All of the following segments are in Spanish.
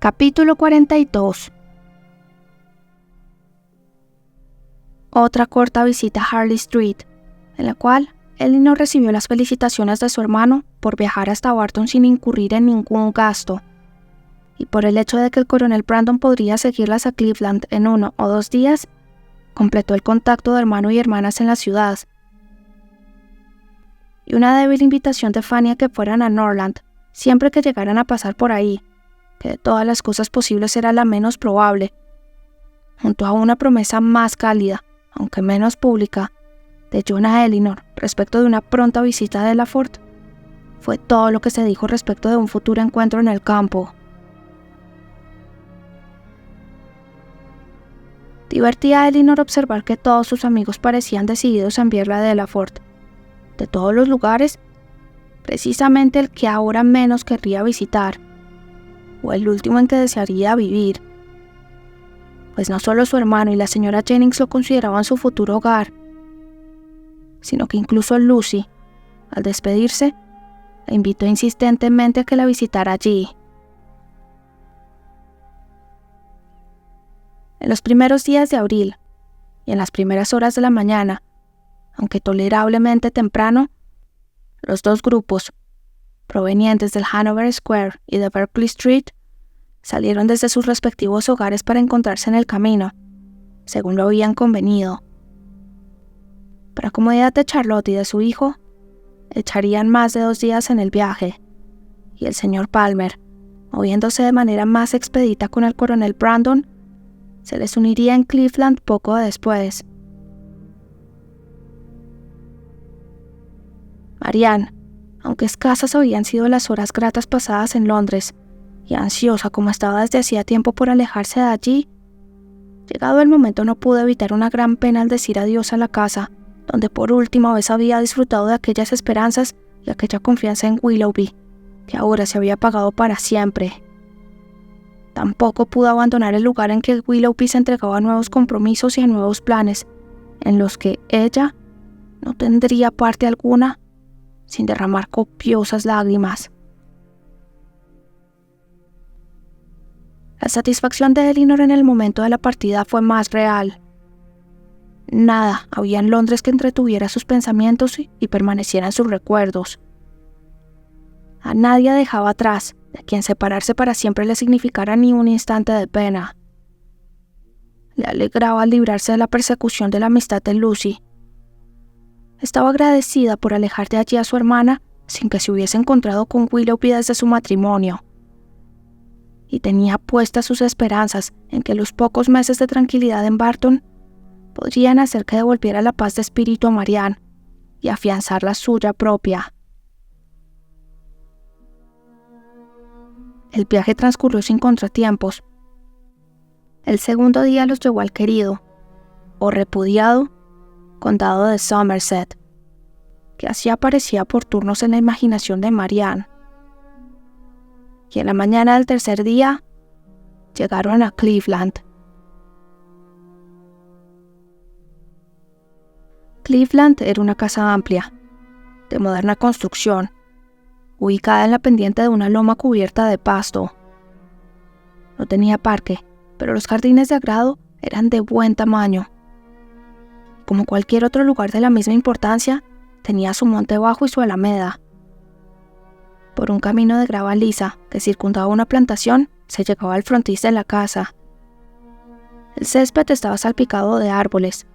Capítulo 42. Otra corta visita a Harley Street, en la cual Elinor recibió las felicitaciones de su hermano por viajar hasta Barton sin incurrir en ningún gasto, y por el hecho de que el coronel Brandon podría seguirlas a Cleveland en 1 o 2 días, completó el contacto de hermano y hermanas en la ciudad. Y una débil invitación de Fanny a que fueran a Norland, siempre que llegaran a pasar por ahí, que de todas las cosas posibles era la menos probable, junto a una promesa más cálida, aunque menos pública, de John a Elinor respecto de una pronta visita de Lafort, fue todo lo que se dijo respecto de un futuro encuentro en el campo. Divertía a Elinor observar que todos sus amigos parecían decididos a enviarla a Delafort. De todos los lugares, precisamente el que ahora menos querría visitar, o el último en que desearía vivir, pues no solo su hermano y la señora Jennings lo consideraban su futuro hogar, sino que incluso Lucy, al despedirse, la invitó insistentemente a que la visitara allí. En los primeros días de abril, y en las primeras horas de la mañana, aunque tolerablemente temprano, los dos grupos, provenientes del Hanover Square y de Berkeley Street, salieron desde sus respectivos hogares para encontrarse en el camino, según lo habían convenido. Para comodidad de Charlotte y de su hijo, echarían más de 2 días en el viaje, y el señor Palmer, moviéndose de manera más expedita con el coronel Brandon, se les uniría en Cleveland poco después. Marianne, aunque escasas habían sido las horas gratas pasadas en Londres, y ansiosa como estaba desde hacía tiempo por alejarse de allí, llegado el momento no pudo evitar una gran pena al decir adiós a la casa, donde por última vez había disfrutado de aquellas esperanzas y aquella confianza en Willoughby, que ahora se había apagado para siempre. Tampoco pudo abandonar el lugar en que Willoughby se entregaba a nuevos compromisos y a nuevos planes, en los que ella no tendría parte alguna, sin derramar copiosas lágrimas. La satisfacción de Elinor en el momento de la partida fue más real. Nada había en Londres que entretuviera sus pensamientos y permaneciera en sus recuerdos. A nadie dejaba atrás, de quien separarse para siempre le significara ni un instante de pena. Le alegraba librarse de la persecución de la amistad de Lucy. Estaba agradecida por alejar de allí a su hermana sin que se hubiese encontrado con Willoughby desde su matrimonio. Y tenía puestas sus esperanzas en que los pocos meses de tranquilidad en Barton podrían hacer que devolviera la paz de espíritu a Marianne y afianzar la suya propia. El viaje transcurrió sin contratiempos. El segundo día los llevó al querido, o repudiado, condado de Somerset, que así aparecía por turnos en la imaginación de Marianne. Y en la mañana del tercer día, llegaron a Cleveland. Cleveland era una casa amplia, de moderna construcción, ubicada en la pendiente de una loma cubierta de pasto. No tenía parque, pero los jardines de agrado eran de buen tamaño. Como cualquier otro lugar de la misma importancia, tenía su monte bajo y su alameda. Por un camino de grava lisa que circundaba una plantación, se llegaba al frontis de la casa. El césped estaba salpicado de árboles.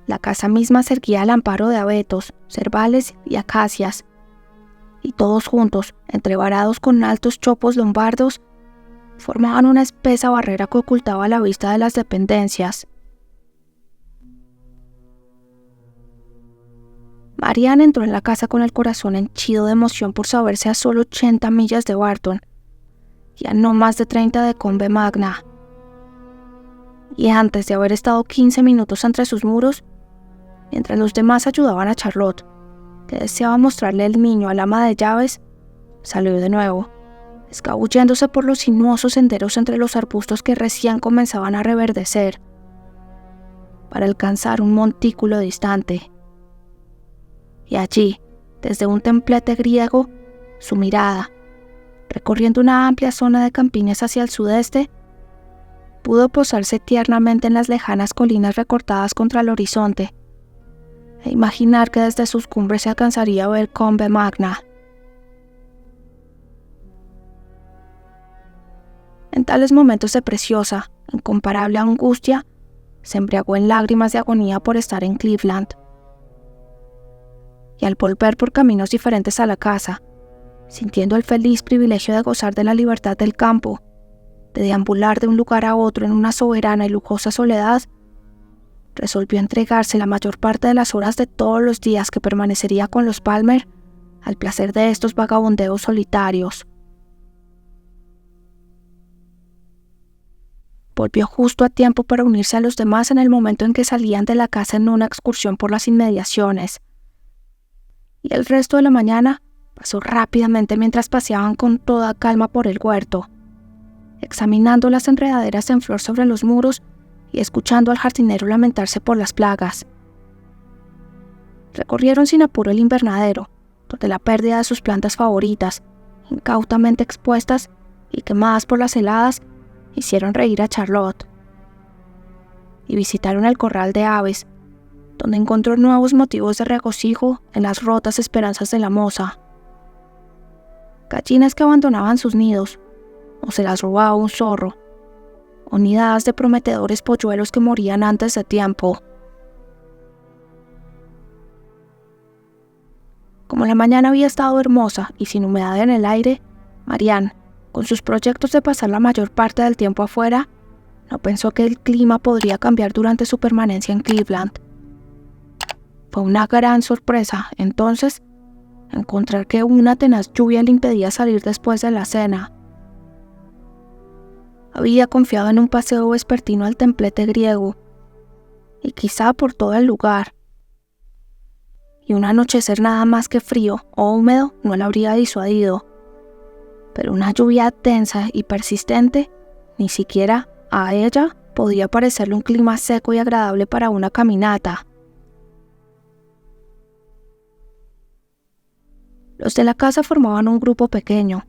La casa misma se erguía al amparo de abetos, cervales y acacias, y todos juntos, entrevarados con altos chopos lombardos, formaban una espesa barrera que ocultaba la vista de las dependencias. Marianne entró en la casa con el corazón henchido de emoción por saberse a solo 80 millas de Barton y a no más de 30 de Combe Magna. Y antes de haber estado 15 minutos entre sus muros, mientras los demás ayudaban a Charlotte, que deseaba mostrarle el niño al ama de llaves, salió de nuevo, escabulléndose por los sinuosos senderos entre los arbustos que recién comenzaban a reverdecer, para alcanzar un montículo distante. Y allí, desde un templete griego, su mirada, Recorriendo una amplia zona de campiñas hacia el sudeste, pudo posarse tiernamente en las lejanas colinas recortadas contra el horizonte e imaginar que desde sus cumbres se alcanzaría a ver Combe Magna. En tales momentos de preciosa, incomparable angustia, se embriagó en lágrimas de agonía por estar en Cleveland. Y al volver por caminos diferentes a la casa, sintiendo el feliz privilegio de gozar de la libertad del campo, de deambular de un lugar a otro en una soberana y lujosa soledad, resolvió entregarse la mayor parte de las horas de todos los días que permanecería con los Palmer al placer de estos vagabundeos solitarios. Volvió justo a tiempo para unirse a los demás en el momento en que salían de la casa en una excursión por las inmediaciones. Y el resto de la mañana pasó rápidamente mientras paseaban con toda calma por el huerto, examinando las enredaderas en flor sobre los muros y escuchando al jardinero lamentarse por las plagas. Recorrieron sin apuro el invernadero, donde la pérdida de sus plantas favoritas, incautamente expuestas y quemadas por las heladas, hicieron reír a Charlotte. Y visitaron el corral de aves, donde encontró nuevos motivos de regocijo en las rotas esperanzas de la moza. Gallinas que abandonaban sus nidos, o se las robaba un zorro, o nidadas de prometedores polluelos que morían antes de tiempo. Como la mañana había estado hermosa y sin humedad en el aire, Marianne, con sus proyectos de pasar la mayor parte del tiempo afuera, no pensó que el clima podría cambiar durante su permanencia en Cleveland. Fue una gran sorpresa, entonces, encontrar que una tenaz lluvia le impedía salir después de la cena. Había confiado en un paseo vespertino al templete griego, y quizá por todo el lugar. Y un anochecer nada más que frío o húmedo no la habría disuadido. Pero una lluvia densa y persistente, ni siquiera a ella podía parecerle un clima seco y agradable para una caminata. Los de la casa formaban un grupo pequeño,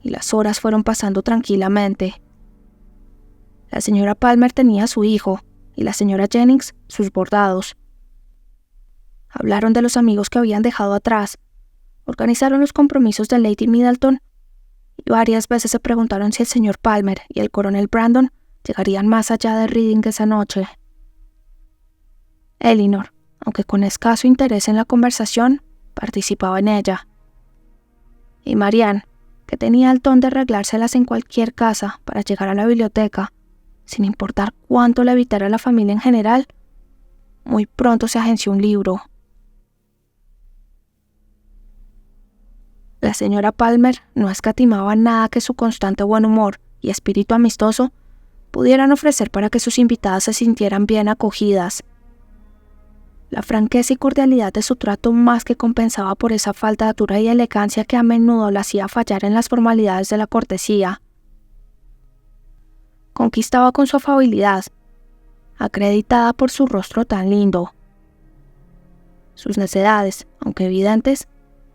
y las horas fueron pasando tranquilamente. La señora Palmer tenía a su hijo, y la señora Jennings sus bordados. Hablaron de los amigos que habían dejado atrás, organizaron los compromisos de Lady Middleton, y varias veces se preguntaron si el señor Palmer y el coronel Brandon llegarían más allá de Reading esa noche. Elinor, aunque con escaso interés en la conversación, participaba en ella. Y Marianne, que tenía el don de arreglárselas en cualquier casa para llegar a la biblioteca, sin importar cuánto le evitara la familia en general, muy pronto se agenció un libro. La señora Palmer no escatimaba nada que su constante buen humor y espíritu amistoso pudieran ofrecer para que sus invitadas se sintieran bien acogidas. La franqueza y cordialidad de su trato más que compensaba por esa falta de altura y elegancia que a menudo la hacía fallar en las formalidades de la cortesía. Conquistaba con su afabilidad, acreditada por su rostro tan lindo. Sus necedades, aunque evidentes,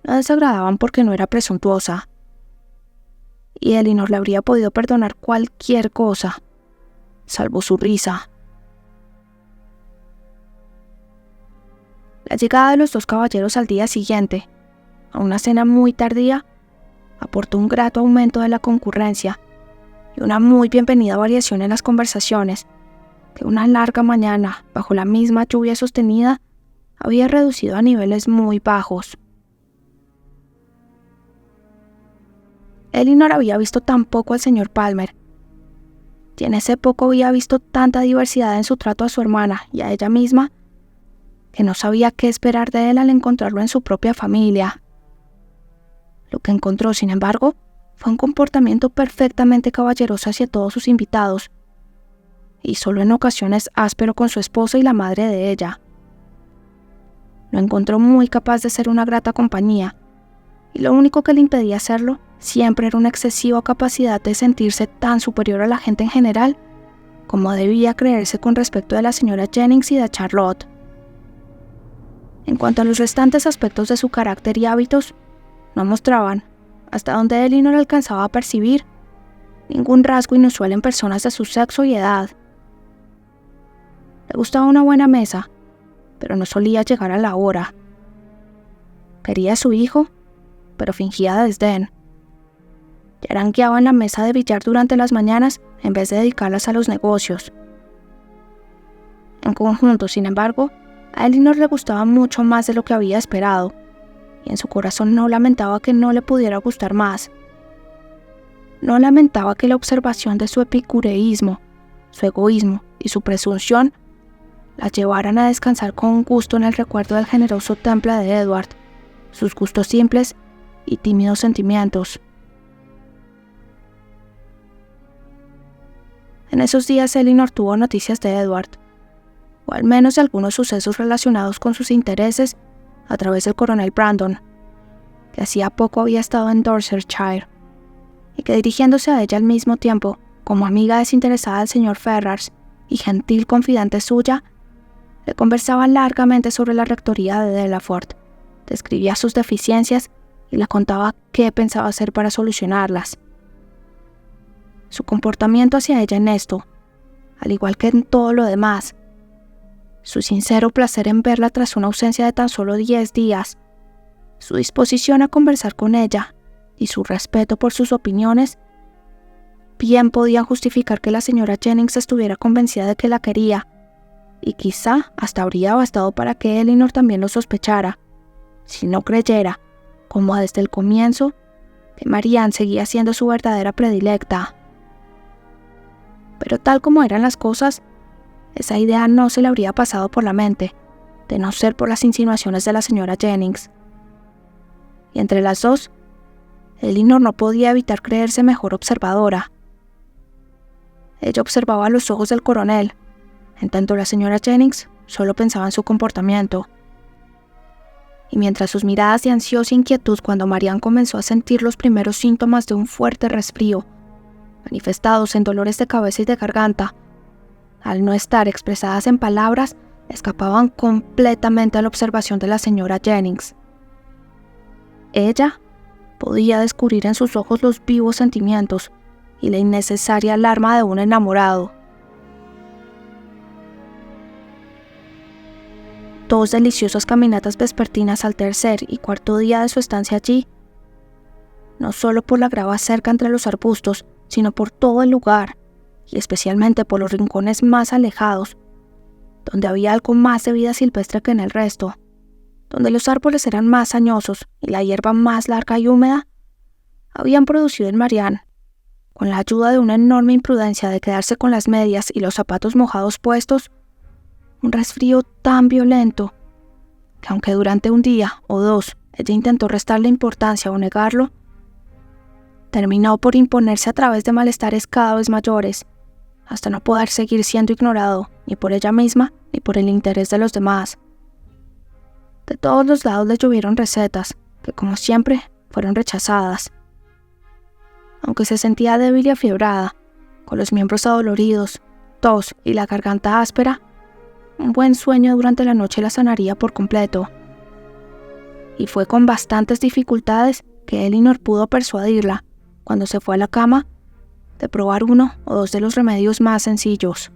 no desagradaban porque no era presuntuosa. Y Elinor le habría podido perdonar cualquier cosa, salvo su risa. La llegada de los dos caballeros al día siguiente, a una cena muy tardía, aportó un grato aumento de la concurrencia y una muy bienvenida variación en las conversaciones que una larga mañana, bajo la misma lluvia sostenida, había reducido a niveles muy bajos. Elinor había visto tan poco al señor Palmer, y en ese poco había visto tanta diversidad en su trato a su hermana y a ella misma, que no sabía qué esperar de él al encontrarlo en su propia familia. Lo que encontró, sin embargo, fue un comportamiento perfectamente caballeroso hacia todos sus invitados, y solo en ocasiones áspero con su esposa y la madre de ella. Lo encontró muy capaz de ser una grata compañía, y lo único que le impedía hacerlo siempre era una excesiva capacidad de sentirse tan superior a la gente en general como debía creerse con respecto de la señora Jennings y de Charlotte. En cuanto a los restantes aspectos de su carácter y hábitos, no mostraban, hasta donde Elinor alcanzaba a percibir, ningún rasgo inusual en personas de su sexo y edad. Le gustaba una buena mesa, pero no solía llegar a la hora. Quería a su hijo, pero fingía desdén. Yarangueaba en la mesa de billar durante las mañanas en vez de dedicarlas a los negocios. En conjunto, sin embargo, a Elinor le gustaba mucho más de lo que había esperado, y en su corazón no lamentaba que no le pudiera gustar más. No lamentaba que la observación de su epicureísmo, su egoísmo y su presunción la llevaran a descansar con gusto en el recuerdo del generoso temple de Edward, sus gustos simples y tímidos sentimientos. En esos días Elinor tuvo noticias de Edward, o al menos de algunos sucesos relacionados con sus intereses a través del coronel Brandon, que hacía poco había estado en Dorsetshire, y que dirigiéndose a ella al mismo tiempo, como amiga desinteresada del señor Ferrars y gentil confidente suya, le conversaba largamente sobre la rectoría de Delaford, describía sus deficiencias y le contaba qué pensaba hacer para solucionarlas. Su comportamiento hacia ella en esto, al igual que en todo lo demás, su sincero placer en verla tras una ausencia de tan solo 10 días, su disposición a conversar con ella y su respeto por sus opiniones, bien podían justificar que la señora Jennings estuviera convencida de que la quería, y quizá hasta habría bastado para que Elinor también lo sospechara, si no creyera, como desde el comienzo, que Marianne seguía siendo su verdadera predilecta. Pero tal como eran las cosas, esa idea no se le habría pasado por la mente, de no ser por las insinuaciones de la señora Jennings. Y entre las dos, Elinor no podía evitar creerse mejor observadora. Ella observaba los ojos del coronel, en tanto la señora Jennings solo pensaba en su comportamiento. Y mientras sus miradas de ansiosa inquietud cuando Marianne comenzó a sentir los primeros síntomas de un fuerte resfrío, manifestados en dolores de cabeza y de garganta, al no estar expresadas en palabras, escapaban completamente a la observación de la señora Jennings. Ella podía descubrir en sus ojos los vivos sentimientos y la innecesaria alarma de un enamorado. 2 deliciosas caminatas vespertinas al tercer y cuarto día de su estancia allí, no solo por la grava cerca entre los arbustos, sino por todo el lugar, y especialmente por los rincones más alejados, donde había algo más de vida silvestre que en el resto, donde los árboles eran más añosos y la hierba más larga y húmeda, habían producido en Marianne, con la ayuda de una enorme imprudencia de quedarse con las medias y los zapatos mojados puestos, un resfrío tan violento que aunque durante un día o 2 ella intentó restarle importancia o negarlo, terminó por imponerse a través de malestares cada vez mayores, hasta no poder seguir siendo ignorado ni por ella misma ni por el interés de los demás. De todos los lados le llovieron recetas, que como siempre fueron rechazadas. Aunque se sentía débil y afiebrada, con los miembros adoloridos, tos y la garganta áspera, un buen sueño durante la noche la sanaría por completo. Y fue con bastantes dificultades que Elinor pudo persuadirla, cuando se fue a la cama, de probar 1 o 2 de los remedios más sencillos.